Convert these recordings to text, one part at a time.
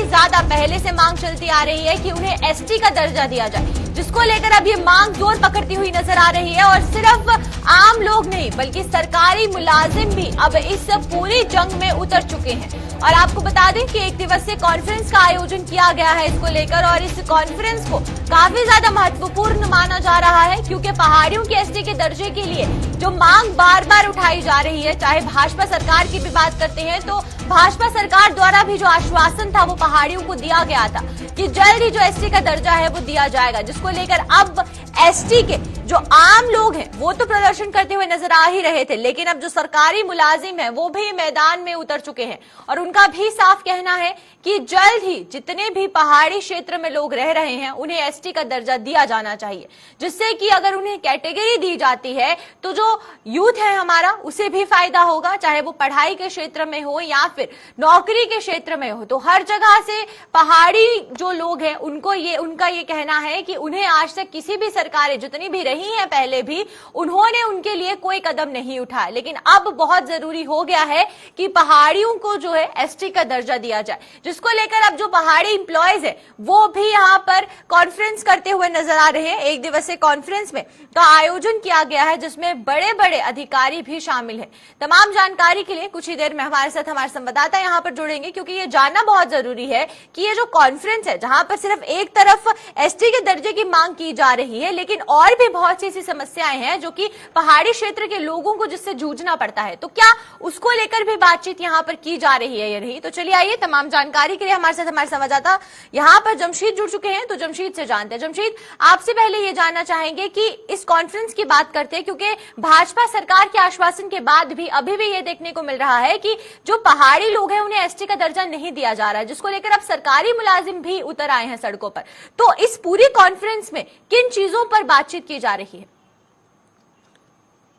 ज्यादा पहले से मांग चलती आ रही है कि उन्हें एसटी का दर्जा दिया जाए, जिसको लेकर अब ये मांग जोर पकड़ती हुई नजर आ रही है। और सिर्फ आम लोग नहीं बल्कि सरकारी मुलाजिम भी अब इस पूरी जंग में उतर चुके हैं। और आपको बता दें कि एक दिवसीय कॉन्फ्रेंस का आयोजन किया गया है इसको लेकर, और इस कॉन्फ्रेंस को काफी ज्यादा महत्वपूर्ण माना जा रहा है, क्योंकि पहाड़ियों के एसटी के दर्जे के लिए जो मांग बार बार उठाई जा रही है, चाहे भाजपा सरकार की भी बात करते हैं तो भाजपा सरकार द्वारा भी जो आश्वासन था वो पहाड़ियों को दिया गया था कि जल्द ही जो एसटी का दर्जा है वो दिया जाएगा, जिसको लेकर अब एसटी के जो आम लोग हैं वो तो प्रदर्शन करते हुए नजर आ ही रहे थे, लेकिन अब जो सरकारी मुलाजिम हैं वो भी मैदान में उतर चुके हैं। और उनका भी साफ कहना है कि जल्द ही जितने भी पहाड़ी क्षेत्र में लोग रह रहे हैं उन्हें एसटी का दर्जा दिया जाना चाहिए, जिससे कि अगर उन्हें कैटेगरी दी जाती है तो जो यूथ है हमारा उसे भी फायदा होगा, चाहे वो पढ़ाई के क्षेत्र में हो या फिर नौकरी के क्षेत्र में हो। तो हर जगह से पहाड़ी जो लोग हैं उनका ये कहना है कि उन्हें आज तक किसी भी सरकारें जितनी भी रही हैं पहले भी, उन्होंने उनके लिए कोई कदम नहीं उठाया, लेकिन अब बहुत जरूरी हो गया है कि पहाड़ियों को जो है एसटी का दर्जा दिया जाए, जिसको लेकर अब जो पहाड़ी इंप्लॉयज है वो भी यहाँ पर कॉन्फ्रेंस करते हुए नजर आ रहे हैं। एक दिवसीय कॉन्फ्रेंस में का आयोजन किया गया है जिसमें बड़े बड़े अधिकारी भी शामिल हैं। तमाम जानकारी के लिए कुछ ही देर में हमारे साथ हमारे संवाददाता यहाँ पर जुड़ेंगे, क्योंकि ये जानना बहुत जरूरी है कि ये जो कॉन्फ्रेंस है जहां पर सिर्फ एक तरफ एसटी के दर्जे की मांग की जा रही है, लेकिन और भी बहुत सी ऐसी समस्याएं हैं जो कि पहाड़ी क्षेत्र के लोगों को जिससे जूझना पड़ता है, तो क्या उसको लेकर भी बातचीत यहाँ पर की जा रही है या नहीं? तो चलिए आइए, तमाम जानकारी के लिए हमारे साथ हमारे संवाददाता यहाँ पर जमशीद जुड़ चुके हैं, तो जमशीद से जानते हैं। जमशीद, आपसे पहले ये जानना चाहेंगे कि इस कॉन्फ्रेंस की बात करते हैं, क्योंकि भाजपा सरकार के आश्वासन के बाद भी अभी भी ये देखने को मिल रहा है कि जो पहाड़ी लोग हैं उन्हें एसटी का दर्जा नहीं दिया जा रहा है, जिसको लेकर अब सरकारी मुलाजिम भी उतर आए हैं सड़कों पर। तो इस पूरी कॉन्फ्रेंस में किन चीजों पर बातचीत की जा रही है?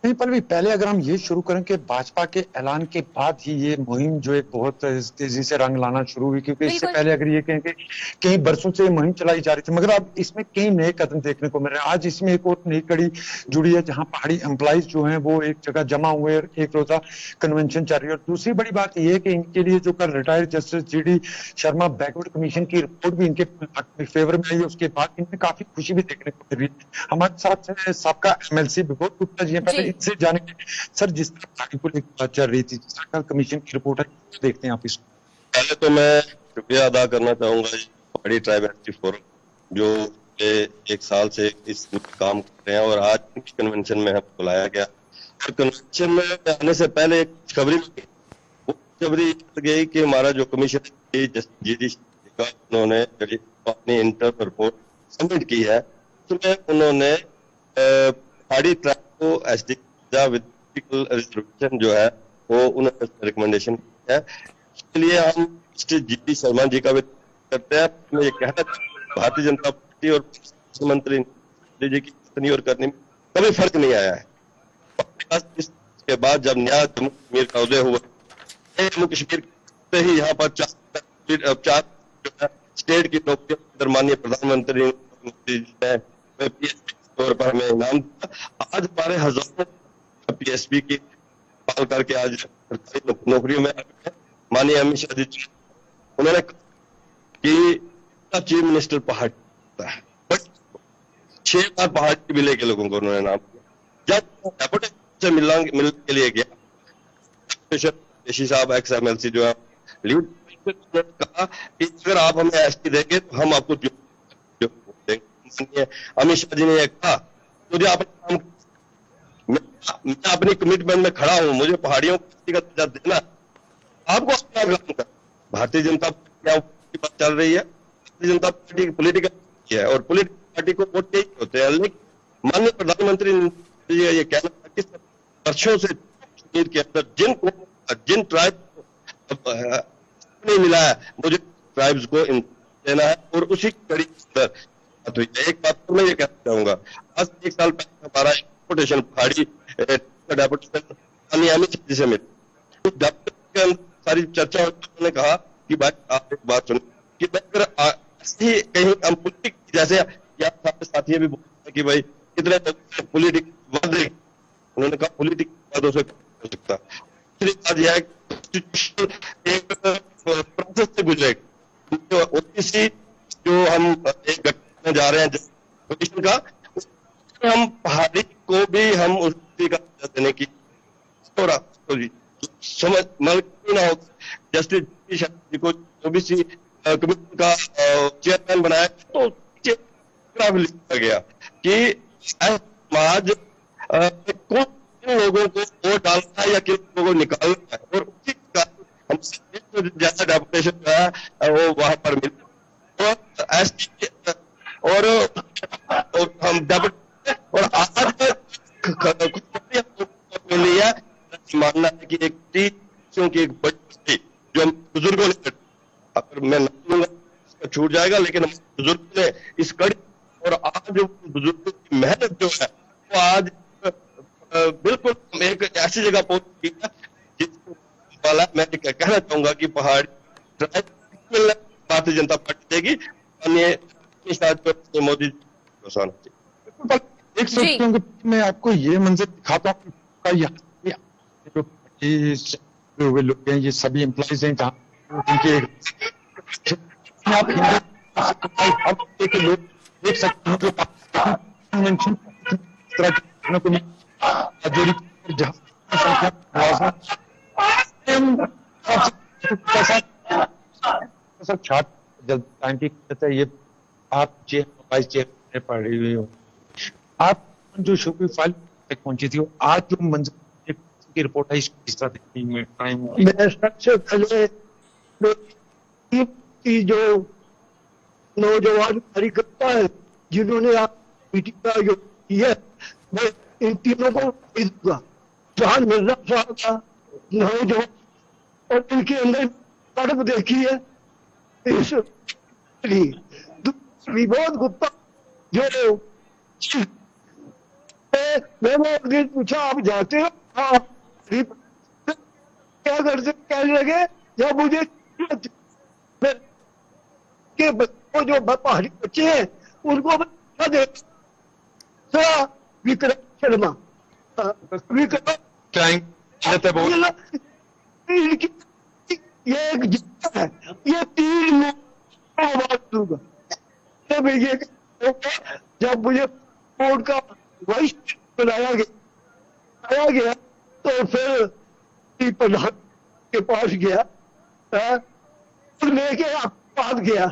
नहीं पल्लवी, पहले अगर हम ये शुरू करें कि भाजपा के ऐलान के बाद ही ये मुहिम जो है बहुत तेजी से रंग लाना शुरू हुई, क्योंकि इससे पहले अगर ये कहें कि कई बरसों से मुहिम चलाई जा रही थी, मगर अब इसमें कई नए कदम देखने को मिल रहे हैं। आज इसमें एक और नई कड़ी जुड़ी है जहां पहाड़ी एम्प्लॉइज जो हैं वो एक जगह जमा हुए, एक रोजा कन्वेंशन चल रही है। और दूसरी बड़ी बात यह है कि इनके लिए जो कल retired justice GD Sharma backward commission की रिपोर्ट भी इनके फेवर में आई, उसके बाद इनमें काफी खुशी भी देखने को मिल रही है। हमारे साथ सबका एमएलसी विभोर गुप्ता जी हैं। इससे जाने सर, जिस तरह को लेकर बात चल रही थी, जिस तरह कमीशन की रिपोर्ट है, देखते हैं आप इसको। पहले तो मैं शुक्रिया अदा करना चाहूंगा पहाड़ी ट्राइब एक्टिव फोरम जो एक साल से इस काम कर रहे हैं, और आज कन्वेंशन में हमें बुलाया गया। और कन्वेंशन में आने से पहले एक खबरी गई कि हमारा जो कमीशन जीडी उन्होंने अपनी इंटर रिपोर्ट सबमिट की है, उसमें उन्होंने पहाड़ी ट्राइब को एसडी रिजर्वेशन जो है वो उन्होंने रिकमेंडेशन है। इसके लिए हम जीडी शर्मा जी का भी करते हैं। मैं ये कहना भारतीय जनता पार्टी और मुख्यमंत्री जी की करनी और करने में कभी फर्क नहीं आया है। इसके बाद जब नया जम्मू कश्मीर का उदय हुआ, जम्मू कश्मीर से ही यहाँ पर चार स्टेट की नौकरियों माननीय प्रधानमंत्री तौर पर हमें इनाम दिया। आज हमारे हजारों पीएसपी की पाल करके आज सरकारी नौकरियों में माननीय अमित शाह जी उन्होंने कि चीफ मिनिस्टर पहाड़ है, बट 6 बार पहाड़ भी लेके लोगों को उन्होंने नाम दिया। जब डेपुटी से मिलने के लिए गया, ऋषि साहब एक्स एमएलसी जो है लीड, कहा कि अगर आप हमें एसटी देंगे तो हम आपको देंगे। अमित शाह जी ने कहा मुझे अपना काम, मैं अपनी कमिटमेंट में खड़ा हूं, मुझे पहाड़ियों को दर्जा देना, आपको अपना काम कर। भारतीय जनता पार्टी की बात चल रही है, भारतीय जनता पार्टी की पोलिटिकल है और पोलिटिकल पार्टी को वोट नहीं होते हैं, लेकिन माननीय प्रधानमंत्री ने ये कहना था कि वर्षों से कश्मीर के अंदर जिन ट्राइब को नहीं मिला है, मुझे ट्राइब्स को देना है। और उसी कड़ी के अंदर तो एक बात तो मैं ये कहना चाहूंगा, आज 1 साल पहले हमारा डेपुटेशन पहाड़ी डेपुटेशन अमित शाह जी से मिले, सारी चर्चा उन्होंने कहा कि भाई आप एक बात सुनो कि अगर कहीं हम पॉलिटिक जैसे या साथी भी बोलते कि भाई कितने पॉलिटिक वादे, उन्होंने कहा पॉलिटिक वादों से हो सकता। दूसरी बात यह है एक प्रोसेस से गुजरेगा, ओबीसी जो हम एक गठन में जा रहे हैं कमीशन का, उसमें हम पहाड़ी को भी हम उसी का दर्जा देने की समझ ना हो। जस्टिस जी को ओबीसी कमीशन का चेयरमैन बनाया तो लिखा गया कि समाज कौन लोगों को वोट डालना है या किन लोगों को निकालना है, और उसी का हम ज्यादा डेपुटेशन जो है वो वहां पर मिले और हम डेपुटेशन, और आज कुछ मिली है मानना है कि एक की एक बड़ी जो हम बुजुर्गों ने, अगर मैं नाम लूंगा छूट जाएगा, लेकिन बुजुर्गों ने इस कड़ी और आज बुजुर्गों की मेहनत जो है वो आज बिल्कुल एक ऐसी जगह पहुंच गई है जिसको वाला मैं कहना चाहूंगा कि पहाड़ी भारतीय जनता पार्टी देगी, मोदी देख सकते हो कि मैं आपको ये मंजर दिखाता हूँ जो हुए लोग हैं, ये सभी एम्प्लॉइज हैं जहाँ उनके आप लोग देख सकते हैं जो ये आप वाइस चेयर पढ़ी हुई हो, आप जो शो की फाइल तक पहुंची थी, आज जो मंजर की रिपोर्ट है इस तरह देखने में टाइम मैं सबसे पहले की जो नौजवान कार्यकर्ता है जिन्होंने आप मीटिंग का आयोजन किया है, मैं इन तीनों को दूंगा। जहां मिर्जा साहब का नौजवान और इनके अंदर तड़प देखी है इस विनोद गुप्ता जो मैं वो एक दिन पूछा आप जाते हो, आप क्या करते, कहने लगे जब मुझे के बच्चों जो पहाड़ी बच्चे हैं उनको विक्रम शर्मा ये एक है, ये 3 दूंगा जब मुझे बोर्ड का वाइस बनाया गया तो फिर प्रधान के पास गया और लेके पास गया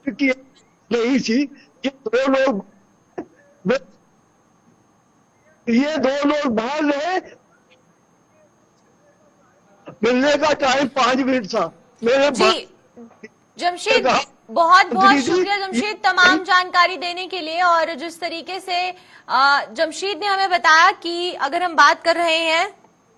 क्योंकि नहीं थी ये दो लोग बाहर रहे, मिलने का टाइम 5 मिनट था मेरे जी। जमशेद, बहुत बहुत शुक्रिया जमशेद तमाम जानकारी देने के लिए। और जिस तरीके से जमशेद ने हमें बताया कि अगर हम बात कर रहे हैं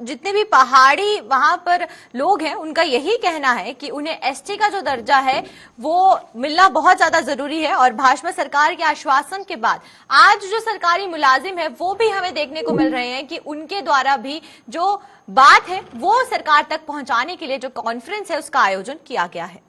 जितने भी पहाड़ी वहां पर लोग हैं, उनका यही कहना है कि उन्हें एसटी का जो दर्जा है वो मिलना बहुत ज्यादा जरूरी है। और भाजपा सरकार के आश्वासन के बाद आज जो सरकारी मुलाजिम है वो भी हमें देखने को मिल रहे हैं कि उनके द्वारा भी जो बात है वो सरकार तक पहुंचाने के लिए जो कॉन्फ्रेंस है उसका आयोजन किया गया है।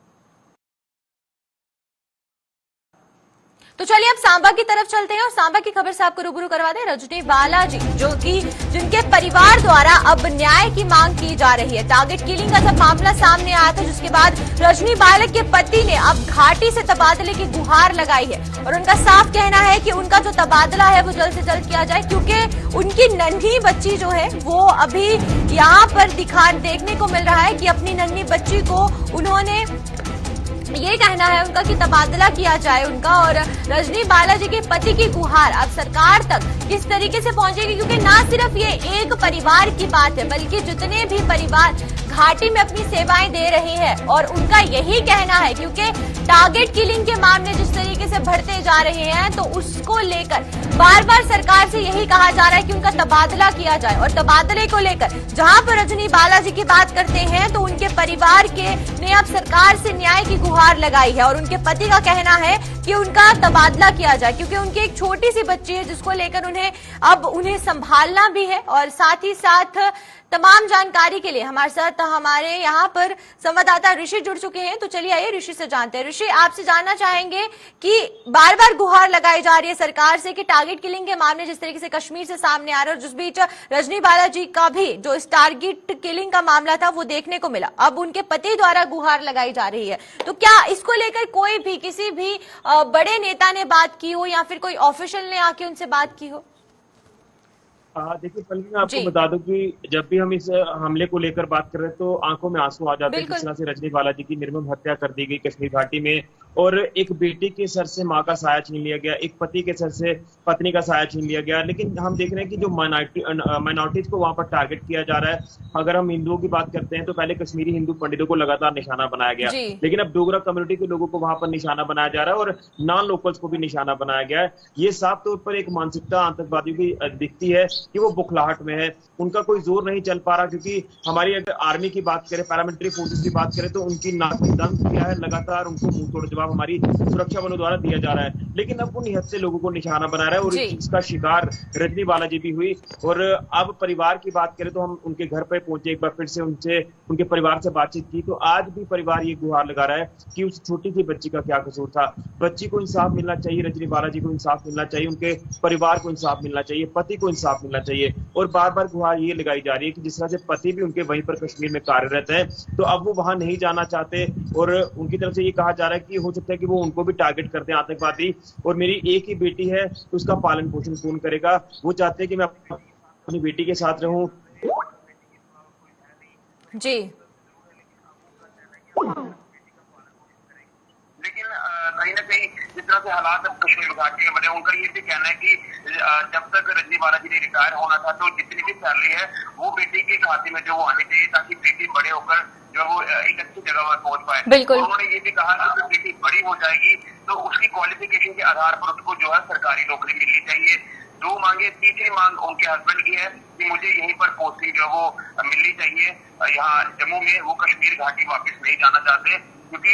तो चलिए अब सांबा की तरफ चलते हैं और सांबा की खबर से आपको रूबरू करवा दें। रजनी बालाजी जो कि जिनके परिवार द्वारा अब न्याय की मांग की जा रही है। टारगेट किलिंग का जब मामला सामने आया था जिसके बाद रजनी बालक के पति ने अब घाटी से तबादले की गुहार लगाई है और उनका साफ कहना है कि उनका जो तबादला है वो जल्द से जल्द किया जाए, क्योंकि उनकी नन्ही बच्ची जो है वो अभी यहाँ पर देखने को मिल रहा है कि अपनी नन्ही बच्ची को उन्होंने ये कहना है उनका कि तबादला किया जाए उनका। और रजनी बालाजी के पति की गुहार अब सरकार तक किस तरीके से पहुंचेगी, क्योंकि ना सिर्फ ये एक परिवार की बात है बल्कि जितने भी परिवार घाटी में अपनी सेवाएं दे रहे हैं और उनका यही कहना है, क्योंकि टारगेट किलिंग के मामले जिस तरीके से बढ़ते जा रहे हैं तो उसको लेकर बार बार सरकार से यही कहा जा रहा है कि उनका तबादला किया जाए। और तबादले को लेकर जहां पर रजनी बालाजी की बात करते हैं तो उनके परिवार के ने अब सरकार से न्याय की गुहार लगाई है और उनके पति का कहना है कि उनका तबादला किया जाए, क्योंकि उनकी एक छोटी सी बच्ची है जिसको लेकर उन्हें संभालना भी है और साथ ही साथ तमाम जानकारी के लिए हमारे साथ हमारे यहाँ पर संवाददाता ऋषि जुड़ चुके हैं, तो चलिए आइए ऋषि से जानते हैं। ऋषि, आपसे जानना चाहेंगे कि बार बार गुहार लगाई जा रही है सरकार से कि टारगेट किलिंग के मामले जिस तरीके से कश्मीर से सामने आ रहे हैं, और जिस बीच रजनी बालाजी का भी जो इस टारगेट किलिंग का मामला था वो देखने को मिला, अब उनके पति द्वारा गुहार लगाई जा रही है, तो क्या इसको लेकर कोई भी किसी भी बड़े नेता ने बात की हो या फिर कोई ऑफिशियल ने आके उनसे बात की हो? देखिए पल्लवी, मैं आपको बता दूं कि जब भी हम इस हमले को लेकर बात कर रहे हैं तो आंखों में आंसू आ जाते हैं। किस तरह से रजनी बालाजी की निर्मम हत्या कर दी गई कश्मीर घाटी में, और एक बेटी के सर से माँ का साया छीन लिया गया, एक पति के सर से पत्नी का साया छीन लिया गया। लेकिन हम देख रहे हैं कि जो माइनॉरिटीज को वहां पर टारगेट किया जा रहा है। अगर हम हिंदुओं की बात करते हैं तो पहले कश्मीरी हिंदू पंडितों को लगातार निशाना बनाया गया, लेकिन अब डोगरा कम्युनिटी के लोगों को वहां पर निशाना बनाया जा रहा है और नॉन लोकल्स को भी निशाना बनाया गया है। ये साफ तौर पर एक मानसिकता आतंकवादियों की दिखती है कि वो बुखलाहट में है, उनका कोई जोर नहीं चल पा रहा। क्योंकि हमारी अगर आर्मी की बात करें, पैरामिलिट्री फोर्सेस की बात करें, तो उनकी नाक में दम किया है, लगातार उनको मुंह तोड़ जवाब हमारी सुरक्षा बलों द्वारा दिया जा रहा है। लेकिन अब वो निहत्थे से लोगों को निशाना बना रहा है और इसका शिकार रजनी बालाजी भी हुई। और अब परिवार की बात करें तो हम उनके घर पर पहुंचे, एक बार फिर से उनके परिवार से बातचीत की, तो आज भी परिवार ये गुहार लगा रहा है कि उस छोटी सी बच्ची का क्या कसूर था। बच्ची को इंसाफ मिलना चाहिए, रजनी बालाजी को इंसाफ मिलना चाहिए, उनके परिवार को इंसाफ मिलना चाहिए, पति को इंसाफ मिलना चाहिए। और बार बार गुहार ये लगाई जा रही है कि जिस तरह से पति भी उनके वहीं पर कश्मीर में कार्यरत है, तो अब वो वहां नहीं जाना चाहते और उनकी तरफ से ये कहा जा रहा है कि हो सकता है कि वो उनको भी टारगेट करते हैं आतंकवादी। और मेरी एक ही बेटी है तो उसका पालन पोषण कौन करेगा? वो चाहते हैं कि मैं अपनी बेटी के साथ रहूं। जी, लेकिन कहीं ना कहीं जिस तरह से हालात अब कश्मीर घाटी में बने, उनका ये भी कहना है कि जब तक रजनी बालाजी ने रिटायर होना था तो जितनी भी सैलरी है वो बेटी के खाते में जो वो आनी चाहिए, ताकि बेटी बड़े होकर जो वो एक अच्छी जगह पर पहुंच पाए। उन्होंने ये भी कहा कि जब बेटी बड़ी हो जाएगी तो उसकी क्वालिफिकेशन के आधार पर उसको जो है सरकारी नौकरी मिलनी चाहिए। दो मांगे, तीसरी मांग उनके हस्बैंड की है कि मुझे यहीं पर पोस्टिंग जो वो मिलनी चाहिए यहाँ जम्मू में। वो कश्मीर घाटी वापस नहीं जाना चाहते क्योंकि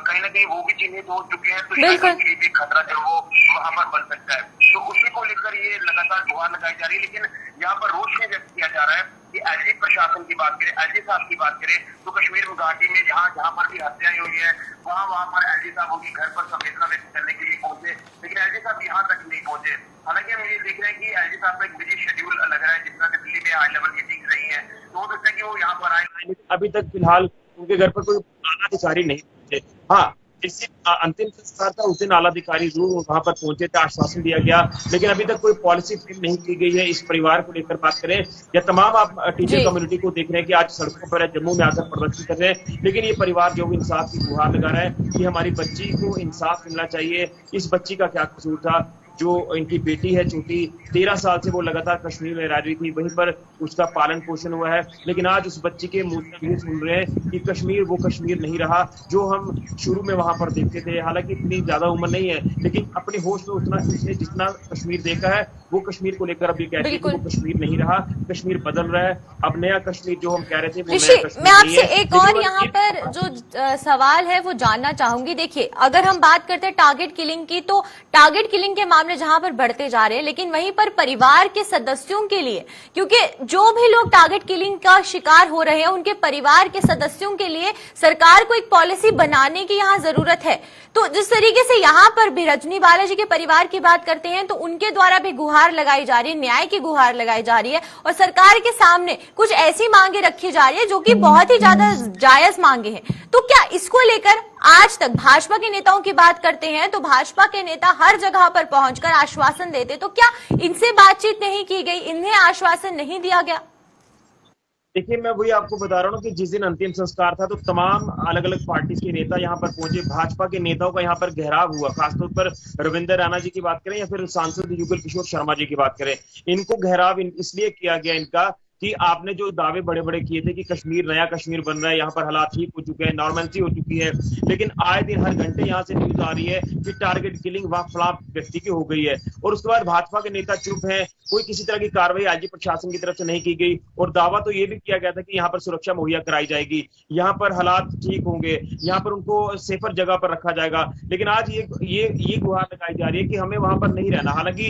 कहीं ना कहीं वो भी चिन्हित हो चुके हैं, तो के लिए भी खतरा जो वो वहां पर बन सकता है। तो उसी को लेकर ये लगातार गुहार लगाई जा रही है। लेकिन यहाँ पर रोष ये व्यक्त किया जा रहा है कि एलजी प्रशासन की बात करें, एलजी साहब की बात करें, तो कश्मीर घाटी में जहाँ पर भी हत्याएं हुई है वहां पर एलजी साहब उनके घर पर संवेदना व्यक्त करने के लिए पहुंचे, लेकिन एलजी साहब यहाँ तक नहीं पहुंचे। हालांकि हम ये देख रहे हैं कि एलजी साहब का एक बिजी शेड्यूल लग रहा है, जिस तरह से दिल्ली में हाई लेवल मीटिंग रही है, तो हो सकता है कि वो यहाँ पर आए। अभी तक फिलहाल उनके घर पर कोई आला अधिकारी नहीं पहुंचे। हाँ, जिस दिन अंतिम संस्कार था उस दिन आला अधिकारी जरूर वहां पर पहुंचे थे, आश्वासन दिया गया, लेकिन अभी तक कोई पॉलिसी फ्रेम नहीं की गई है। इस परिवार को लेकर बात करें या तमाम आप टीचर कम्युनिटी को देख रहे हैं कि आज सड़कों पर जम्मू में आकर प्रदर्शन कर रहे हैं, लेकिन ये परिवार जो इंसाफ की गुहार लगा रहा है कि हमारी बच्ची को इंसाफ मिलना चाहिए। इस बच्ची का क्या कसूर था? जो इनकी बेटी है छोटी, 13 साल से वो लगातार कश्मीर में रह रही थी, वहीं पर उसका पालन पोषण हुआ है, लेकिन आज उस बच्ची के मुंह से ये सुन रहे हैं कि कश्मीर वो कश्मीर नहीं रहा जो हम शुरू में वहां पर देखते थे। हालांकि इतनी ज्यादा उम्र नहीं है, लेकिन अपने होश में उतना उसने जितना कश्मीर देखा है वो कश्मीर को लेकर अभी कहते हैं कि वो कश्मीर नहीं रहा, कश्मीर बदल रहा है। अब नया कश्मीर जो हम कह रहे थे वो नया कश्मीर मैं आपसे एक और यहाँ पर जो सवाल है वो जानना चाहूंगी। देखिए, अगर हम बात करते हैं टारगेट किलिंग की, तो टारगेट किलिंग के मामले जहां पर बढ़ते जा रहे हैं, लेकिन वहीं पर परिवार के सदस्यों के लिए, क्योंकि जो भी लोग टारगेट किलिंग का शिकार हो रहे हैं उनके परिवार के सदस्यों के लिए सरकार को एक पॉलिसी बनाने की यहां जरूरत है। तो जिस तरीके से यहां पर भी रजनी बालाजी के परिवार की बात करते हैं तो उनके द्वारा भी गुहार लगाई जा रही है, न्याय की गुहार लगाई जा रही है और सरकार के सामने कुछ ऐसी मांगे रखी जा रही है जो कि बहुत ही ज्यादा जायज मांगे हैं। तो क्या इसको लेकर आज तक भाजपा के नेताओं की बात करते हैं तो भाजपा के नेता हर जगह पर पहुंचकर आश्वासन देते, तो क्या इनसे बातचीत नहीं की गई, इन्हें आश्वासन नहीं दिया गया? देखिए, मैं वही आपको बता रहा हूँ कि जिस दिन अंतिम संस्कार था तो तमाम अलग अलग पार्टी के नेता यहाँ पर पहुंचे। भाजपा के नेताओं का यहाँ पर घेराव हुआ, खासतौर पर रविंद्र राणा जी की बात करें या फिर सांसद युगल किशोर शर्मा जी की बात करें, इनको घेराव इसलिए किया गया इनका कि आपने जो दावे बड़े बड़े किए थे कि कश्मीर नया कश्मीर बन रहा है, यहाँ पर हालात ठीक हो चुके हैं, नॉर्मलसी हो चुकी है, लेकिन आए दिन हर घंटे यहाँ से न्यूज आ रही है कि टारगेट किलिंग वह फला व्यक्ति की हो गई है। और उसके बाद भाजपा के नेता चुप हैं, कोई किसी तरह की कार्रवाई आईजी प्रशासन की तरफ से नहीं की गई और दावा तो ये भी किया गया था कि यहाँ पर सुरक्षा मुहैया कराई जाएगी, यहाँ पर हालात ठीक होंगे, यहाँ पर उनको सेफर जगह पर रखा जाएगा। लेकिन आज ये गुहार लगाई जा रही है कि हमें वहां पर नहीं रहना। हालांकि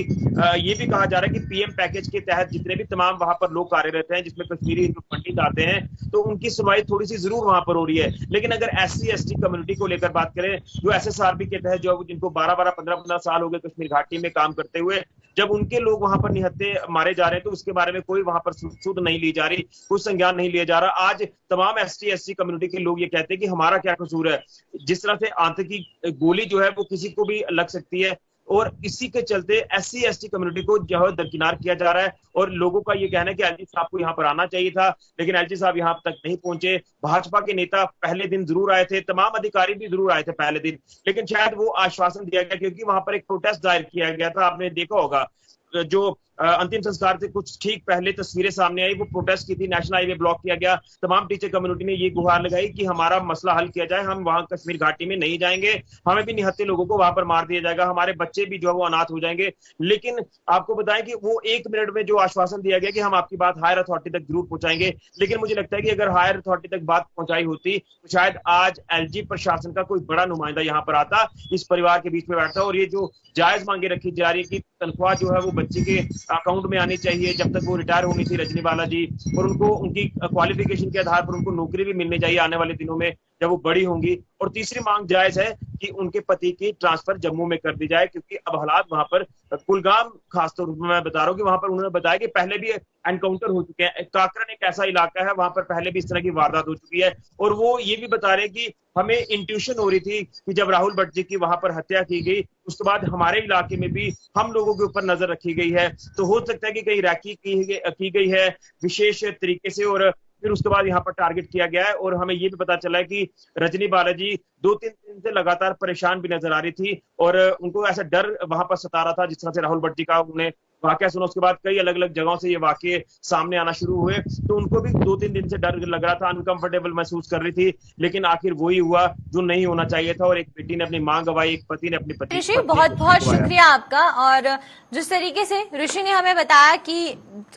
ये भी कहा जा रहा है कि पीएम पैकेज के तहत जितने भी तमाम वहां पर लोग कार्यरत रहते हैं जिसमें कश्मीरी हिंदू पंडित आते हैं, तो उनकी सुनवाई थोड़ी सी जरूर वहां पर हो रही है। लेकिन अगर SC/ST कम्युनिटी को लेकर बात करें, जो SSRB के तहत जो जिनको 12-12, 15-15 साल हो गए कश्मीर घाटी में काम करते हुए, जब उनके लोग वहां पर निहत्थे मारे जा रहे हैं तो उसके बारे में कोई वहां पर सुध नहीं ली जा रही, कुछ संज्ञान नहीं लिया जा रहा। आज तमाम ST/SC कम्युनिटी के लोग ये कहते हैं कि हमारा क्या कसूर है। जिस तरह से आतंकी गोली जो है वो किसी को भी लग सकती है, और इसी के चलते SC/ST कम्युनिटी को जो है दरकिनार किया जा रहा है। और लोगों का ये कहना है कि LG साहब को यहाँ पर आना चाहिए था, लेकिन LG साहब यहाँ तक नहीं पहुंचे। भाजपा के नेता पहले दिन जरूर आए थे, तमाम अधिकारी भी जरूर आए थे पहले दिन, लेकिन शायद वो आश्वासन दिया गया क्योंकि वहां पर एक प्रोटेस्ट दायर किया गया था। आपने देखा होगा जो अंतिम संस्कार से कुछ ठीक पहले तस्वीरें सामने आई, वो प्रोटेस्ट की थी, नेशनल हाईवे ब्लॉक किया गया। तमाम टीचर कम्युनिटी ने ये गुहार लगाई कि हमारा मसला हल किया जाए, हम वहां कश्मीर घाटी में नहीं जाएंगे, हमें भी निहत्थे लोगों को वहां पर मार दिया जाएगा, हमारे बच्चे भी जो है वो अनाथ हो जाएंगे। लेकिन आपको बताएं कि वो 1 मिनट में जो आश्वासन दिया गया कि हम आपकी बात हायर अथॉरिटी तक जरूर पहुंचाएंगे, लेकिन मुझे लगता है कि अगर हायर अथॉरिटी तक बात पहुंचाई होती तो शायद आज LG प्रशासन का कोई बड़ा नुमाइंदा यहाँ पर आता, इस परिवार के बीच में बैठता, और ये जो जायज मांगे रखी जा रही है कि तनख्वाह जो है वो बच्चे के अकाउंट में आनी चाहिए जब तक वो रिटायर होनी थी रजनी बाला जी, और उनको उनकी क्वालिफिकेशन के आधार पर उनको नौकरी भी मिलनी चाहिए आने वाले दिनों में जब वो बड़ी होंगी। और तीसरी मांग जायज है कि उनके पति की ट्रांसफर जम्मू में कर दी जाए, क्योंकि अब हालात वहां पर कुलगाम खासतौर पर मैं बता रहा हूँ कि वहां पर उन्होंने बताया कि पहले भी एनकाउंटर हो चुके हैं। काकरन एक ऐसा इलाका है, वहां पर पहले भी इस तरह की वारदात हो चुकी है, और वो ये भी बता रहे हैं कि हमें इंट्यूशन हो रही थी कि जब राहुल भट्ट जी की वहां पर हत्या की गई उसके बाद हमारे इलाके में भी हम लोगों के ऊपर नजर रखी गई है, तो हो सकता है कि कहीं रैकी की गई है विशेष तरीके से, और फिर उसके बाद यहाँ पर टारगेट किया गया है। और हमें ये भी पता चला है कि रजनी बालाजी 2-3 दिन से लगातार परेशान भी नजर आ रही थी, और उनको ऐसा डर वहां पर सता रहा था जिस तरह से राहुल भट्ट जी का उन्हें वाकया सुना, उसके बाद कई अलग अलग जगहों से ये वाकये सामने आना शुरू हुए, तो उनको भी 2-3 दिन से डर लग रहा था, अनकंफर्टेबल महसूस कर रही थी। लेकिन आखिर वही हुआ जो नहीं होना चाहिए था, और एक बेटी ने अपनी मां गंवाई, एक पति ने अपनी पत्नी। ऋषि, बहुत बहुत शुक्रिया आपका। और जिस तरीके से ऋषि ने हमें बताया कि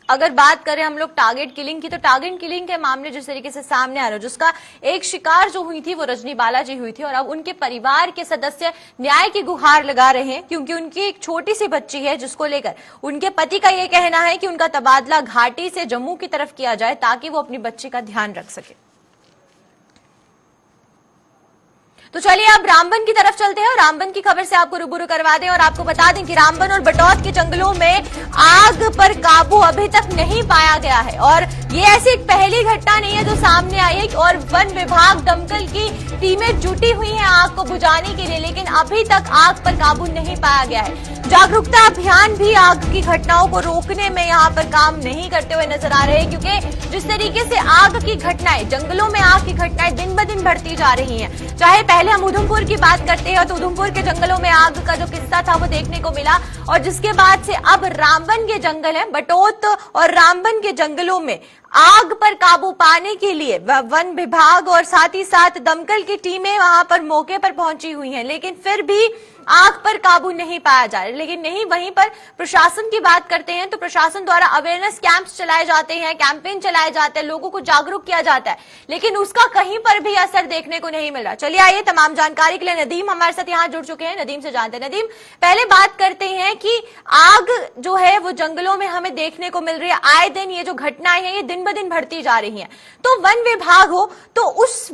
अगर बात करें हम लोग टारगेट किलिंग की, तो टारगेट किलिंग के मामले जिस तरीके से सामने आ रहे, जिसका एक शिकार जो हुई थी वो रजनी बालाजी हुई थी, और अब उनके परिवार के सदस्य न्याय की गुहार लगा रहे हैं क्योंकि उनकी एक छोटी सी बच्ची है जिसको लेकर उनके पति का यह कहना है कि उनका तबादला घाटी से जम्मू की तरफ किया जाए ताकि वो अपनी बच्ची का ध्यान रख सके। तो चलिए अब रामबन की तरफ चलते हैं और रामबन की खबर से आपको रूबरू करवा दें, और आपको बता दें कि रामबन और बटौत के जंगलों में आग पर काबू अभी तक नहीं पाया गया है, और ये ऐसी एक पहली घटना नहीं है जो सामने आई है, और वन विभाग दमकल की टीमें जुटी हुई हैं आग को बुझाने के लिए, लेकिन अभी तक आग पर काबू नहीं पाया गया है। जागरूकता अभियान भी आग की घटनाओं को रोकने में यहाँ पर काम नहीं करते हुए नजर आ रहे हैं, क्योंकि जिस तरीके से आग की घटनाएं, जंगलों में आग की घटनाएं दिन ब दिन बढ़ती जा रही हैं। चाहे पहले हम उधमपुर की बात करते हैं तो उधमपुर के जंगलों में आग का जो किस्सा था वो देखने को मिला, और जिसके बाद से अब रामबन के जंगल है, बटौत और रामबन के जंगलों में आग पर काबू पाने के लिए वन विभाग और साथ ही साथ दमकल की टीमें वहां पर मौके पर पहुंची हुई हैं, लेकिन फिर भी आग पर काबू नहीं पाया जा रहा। लेकिन नहीं, वहीं पर प्रशासन की बात करते हैं तो प्रशासन द्वारा अवेयरनेस कैंप्स चलाए जाते हैं, कैंपेन चलाए जाते हैं, लोगों को जागरूक किया जाता है, लेकिन उसका कहीं पर भी असर देखने को नहीं मिल रहा। चलिए आइए, तमाम जानकारी के लिए नदीम हमारे साथ यहाँ जुड़ चुके हैं, नदीम से जानते हैं। नदीम, पहले बात करते हैं कि आग जो है वो जंगलों में हमें देखने को मिल रही है, आए दिन ये जो घटनाएं हैं ये दिन ब दिन बढ़ती जा रही हैं, तो वन विभाग हो तो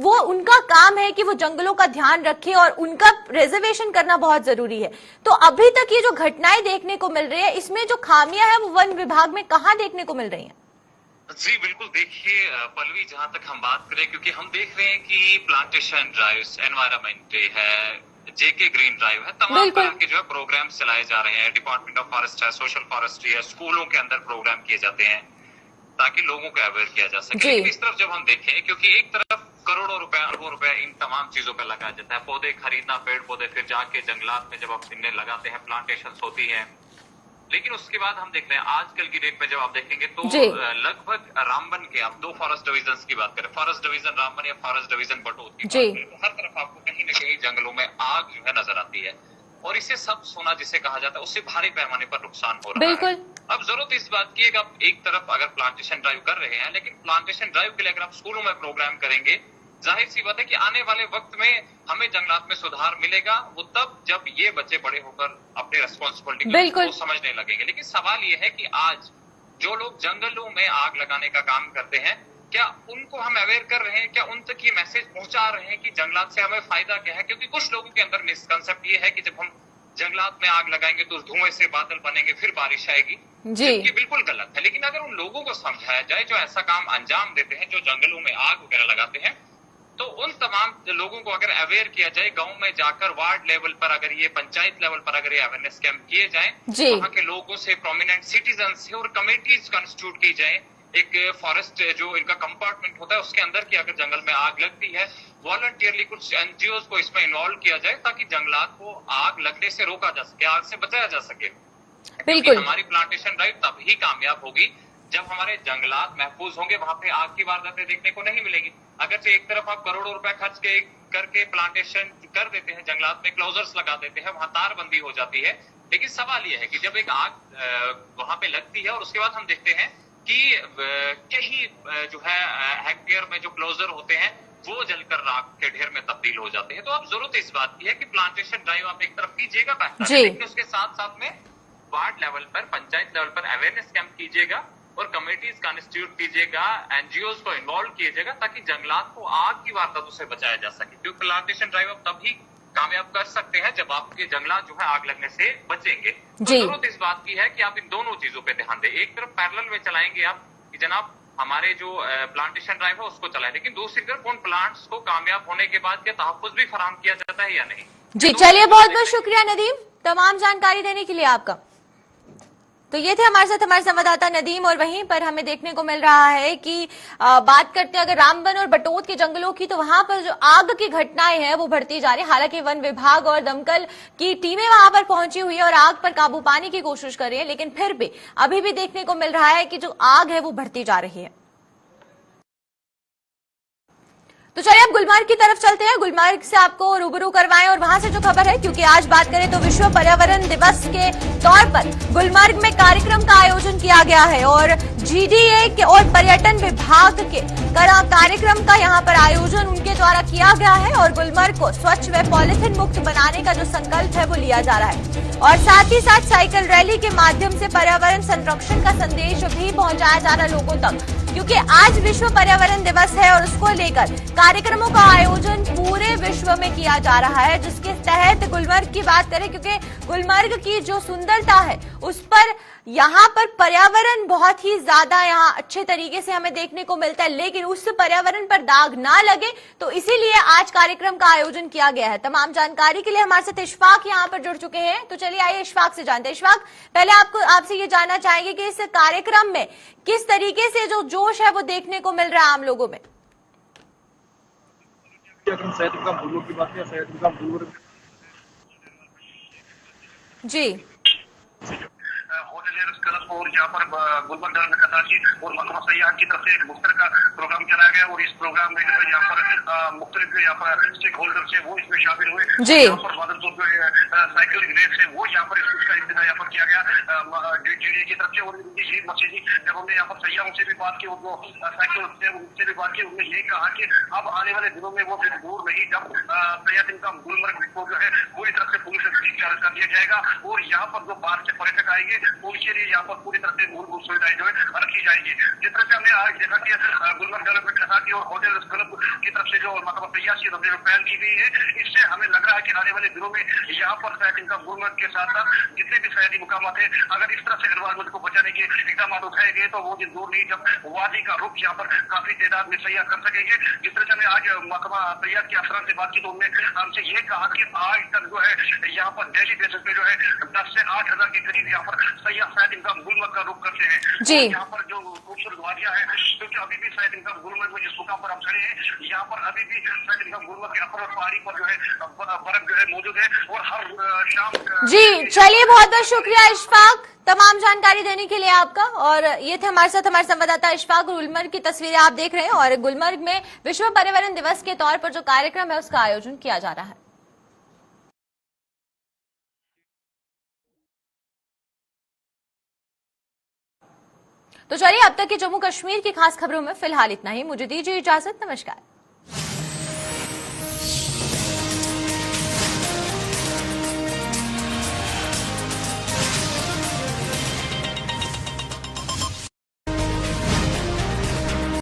वो उनका काम है कि वो जंगलों का ध्यान रखे और उनका रिजर्वेशन करना बहुत जरूरी है। तो अभी तक ये जो घटनाएं देखने को मिल रही है, इसमें जो खामियां है वो वन विभाग में कहां देखने को मिल रही हैं? जी बिल्कुल, देखिए पल्लवी, जहां तक हम बात करें, क्योंकि हम देख रहे हैं कि प्लांटेशन ड्राइव्स, एनवायरमेंट डे है, जेके ग्रीन ड्राइव है, तमाम तरह के जो है प्रोग्राम चलाए जा रहे हैं। डिपार्टमेंट ऑफ फॉरेस्ट है, सोशल फॉरेस्ट्री है, स्कूलों के अंदर प्रोग्राम किए जाते हैं ताकि लोगों को अवेयर किया जा सके। लेकिन इस तरफ जब हम देखें, क्योंकि एक तरफ करोड़ों रुपए, अरबों रुपए इन तमाम चीजों पर लगाया जाता है, पौधे खरीदना, पेड़ पौधे, फिर जाके जंगलात में जब आप इन्हें लगाते हैं, प्लांटेशन होती है, लेकिन उसके बाद हम देख रहे हैं आजकल की डेट में जब आप देखेंगे तो लगभग रामबन के, आप 2 फॉरेस्ट डिविजन की बात करें, फॉरेस्ट डिवीजन रामबन या फॉरेस्ट डिवीजन बटौत की बात करें, तो हर तरफ आपको कहीं न कहीं जंगलों में आग जो है नजर आती है, और इसे सब सोना जिसे कहा जाता है, उससे भारी पैमाने पर नुकसान हो रहा है। अब जरूरत इस बात की है कि आप एक तरफ अगर प्लांटेशन ड्राइव कर रहे हैं, लेकिन प्लांटेशन ड्राइव के लिए अगर आप स्कूलों में प्रोग्राम करेंगे, जाहिर सी बात है कि आने वाले वक्त में हमें जंगलात में सुधार मिलेगा, वो तब जब ये बच्चे बड़े होकर अपनी रिस्पॉन्सिबिलिटी को समझने लगेंगे। लेकिन सवाल ये है कि आज जो लोग जंगलों में आग लगाने का काम करते हैं, क्या उनको हम अवेयर कर रहे हैं? क्या उन तक ये मैसेज पहुंचा रहे हैं कि जंगलात से हमें फायदा क्या है? क्योंकि कुछ लोगों के अंदर मिसकंसेप्ट ये है कि जब हम जंगलात में आग लगाएंगे तो उस धुएं से बादल बनेंगे, फिर बारिश आएगी। जी, ये बिल्कुल गलत है। लेकिन अगर उन लोगों को समझाया जाए जो ऐसा काम अंजाम देते हैं, जो जंगलों में आग वगैरह लगाते हैं, तो उन तमाम लोगों को अगर अवेयर किया जाए, गांव में जाकर वार्ड लेवल पर, अगर ये पंचायत लेवल पर अगर ये अवेयरनेस कैंप किए जाएं, वहां के लोगों से, प्रोमिनेंट सिटीजन से, और कमेटीज कंस्टिट्यूट की जाए, एक फॉरेस्ट जो इनका कंपार्टमेंट होता है उसके अंदर की अगर जंगल में आग लगती है, वॉलंटियरली कुछ एनजीओ को इसमें इन्वॉल्व किया जाए ताकि जंगलात को आग लगने से रोका जा सके, आग से बचाया जा सके। बिल्कुल। हमारी प्लांटेशन ड्राइव तब ही कामयाब होगी जब हमारे जंगलात महफूज होंगे, वहां पे आग की वारदातें देखने को नहीं मिलेगी। अगर से एक तरफ आप करोड़ों रुपए खर्च करके प्लांटेशन कर देते हैं, जंगलात में क्लोजर्स लगा देते हैं, वहां तारबंदी हो जाती है, लेकिन सवाल यह है कि जब एक आग वहां पे लगती है और उसके बाद हम देखते हैं कि कई जो है हेक्टेयर में जो क्लोजर होते हैं वो जलकर राख के ढेर में तब्दील हो जाते हैं। तो अब जरूरत इस बात की है कि प्लांटेशन ड्राइव आप एक तरफ कीजिएगा बेहतर है, लेकिन उसके साथ साथ में वार्ड लेवल पर, पंचायत लेवल पर अवेयरनेस कैंप कीजिएगा और कमेटीज कंस्टिट्यूट कीजिएगा, एनजीओ को इन्वॉल्व कीजिएगा ताकि जंगलात को आग की वारदातों से बचाया जा सके। क्योंकि प्लांटेशन ड्राइव आप तभी कामयाब कर सकते हैं जब आपके जंगलात जो है आग लगने से बचेंगे। तो जरूरत इस बात की है कि आप इन दोनों चीजों पे ध्यान दें। एक तरफ पैरेलल में चलाएंगे आप कि जनाब हमारे जो प्लांटेशन ड्राइव है उसको चलाएं, लेकिन दूसरी तरफ उन प्लांट्स को कामयाब होने के बाद क्या तहफ्फुज भी फराहम किया जाता है या नहीं? जी चलिए, बहुत बहुत शुक्रिया नदीम तमाम जानकारी देने के लिए आपका। तो ये थे हमारे साथ हमारे संवाददाता नदीम। और वहीं पर हमें देखने को मिल रहा है कि बात करते हैं अगर रामबन और बटोत के जंगलों की, तो वहां पर जो आग की घटनाएं हैं वो बढ़ती जा रही है। हालांकि वन विभाग और दमकल की टीमें वहां पर पहुंची हुई है और आग पर काबू पाने की कोशिश कर रही है, लेकिन फिर भी अभी भी देखने को मिल रहा है कि जो आग है वो बढ़ती जा रही है। तो चलिए अब गुलमर्ग की तरफ चलते हैं, गुलमर्ग से आपको रूबरू करवाएं और वहां से जो खबर है, क्योंकि आज बात करें तो विश्व पर्यावरण दिवस के तौर पर गुलमर्ग में कार्यक्रम का आयोजन किया गया है और जीडीए के और पर्यटन विभाग के कार्यक्रम का यहां पर आयोजन उनके द्वारा किया गया है और गुलमर्ग को स्वच्छ व पॉलिथीन मुक्त बनाने का जो संकल्प है वो लिया जा रहा है और साथ ही साथ साइकिल रैली के माध्यम से पर्यावरण संरक्षण का संदेश भी पहुंचाया जा रहा है लोगों तक, क्योंकि आज विश्व पर्यावरण दिवस है और उसको लेकर कार्यक्रमों का आयोजन पूरे विश्व में किया जा रहा है, जिसके तहत गुलमर्ग की बात करें, क्योंकि गुलमर्ग की जो सुंदरता है उस पर यहाँ पर पर्यावरण बहुत ही ज्यादा यहाँ अच्छे तरीके से हमें देखने को मिलता है, लेकिन उस पर्यावरण पर दाग ना लगे तो इसीलिए आज कार्यक्रम का आयोजन किया गया है। तमाम जानकारी के लिए हमारे साथ इशफाक यहाँ पर जुड़ चुके हैं, तो चलिए आइए इशफाक से जानते हैं। इशफाक, पहले आपसे ये जानना चाहेंगे कि इस कार्यक्रम में किस तरीके से जो जोश है वो देखने को मिल रहा है आम लोगों में? जी होटलियर्स क्लब और यहाँ पर गुलमर्ग दल कताची और महकमा सयाहत की तरफ से एक मुश्तरका प्रोग्राम चलाया गया और इस प्रोग्राम में जो है यहाँ पर मुख्तलिफ यहाँ पर स्टेक होल्डर्स है वो इसमें शामिल हुए। यहाँ पर बादल तो जो है साइकिलिंग रेस है वो यहाँ पर इसका इंतजाम यहाँ पर किया गया जीडीए की तरफ से। और शहीद मसीह जी जब हमने यहाँ पर सयाहों से भी बात की और जो साइकिल से उनसे भी बात की, उन्होंने यही कहा कि अब आने वाले दिनों में वो सिर्फ दूर नहीं, जब सयाह का गुलमर्ग को जो है पूरी तरह से पुलिस चार्ज कर दिया जाएगा और यहाँ पर जो बाहर से पर्यटक आएंगे उनके लिए यहाँ पर पूरी तरह से मूलभूत सुविधाएं जो है रखी जाएगी। जिस तरह से हमने आज देखा कि गुलमर्ग डेवलपमेंट कताची और होटल क्लब की तरफ से जो महकमा सयाहत की पहल की गई है, इससे हमें लग रहा है कि आने वाले दिनों में यहाँ पर सयाहतीन का गुलमर्ग के साथ साथ जितने भी सयाहती मुकामात है, अगर इस तरह से एनवायरमेंट को बचाने के इकदाम उठाए गए तो वो दिन दूर नहीं जब वादी का रुख यहाँ पर काफी तादाद में सयाह कर सकेंगे। जिस तरह से हमने आज महकमा सयाहत के अफसरान से बात की तो उन्होंने हमसे ये कहा कि आज तक जो है यहाँ पर डेली बेसिस पे जो है 10 से 8 हजार के करीब यहाँ पर सयाह सयाहतीन का गुलमर्ग का रुख करते हैं। जी यहाँ पर जो खूबसूरत वादियां है, क्योंकि अभी भी सयाहतीन का गुलमर्ग में जिस मुकाम पर हम खड़े हैं यहाँ पर अभी भी सयाहतीन का गुलमर्ग के अपर पहाड़ी पर जो है बर्फ जो है मौजूद है और हर शाम। जी चलिए, बहुत बहुत शुक्रिया इशफाक तमाम जानकारी देने के लिए आपका। और ये थे हमारे साथ हमारे संवाददाता इशफाक। गुलमर्ग की तस्वीरें आप देख रहे हैं और गुलमर्ग में विश्व पर्यावरण दिवस के तौर पर जो कार्यक्रम है उसका आयोजन किया जा रहा है। तो चलिए अब तक की जम्मू कश्मीर की खास खबरों में फिलहाल इतना ही। मुझे दीजिए इजाजत, नमस्कार।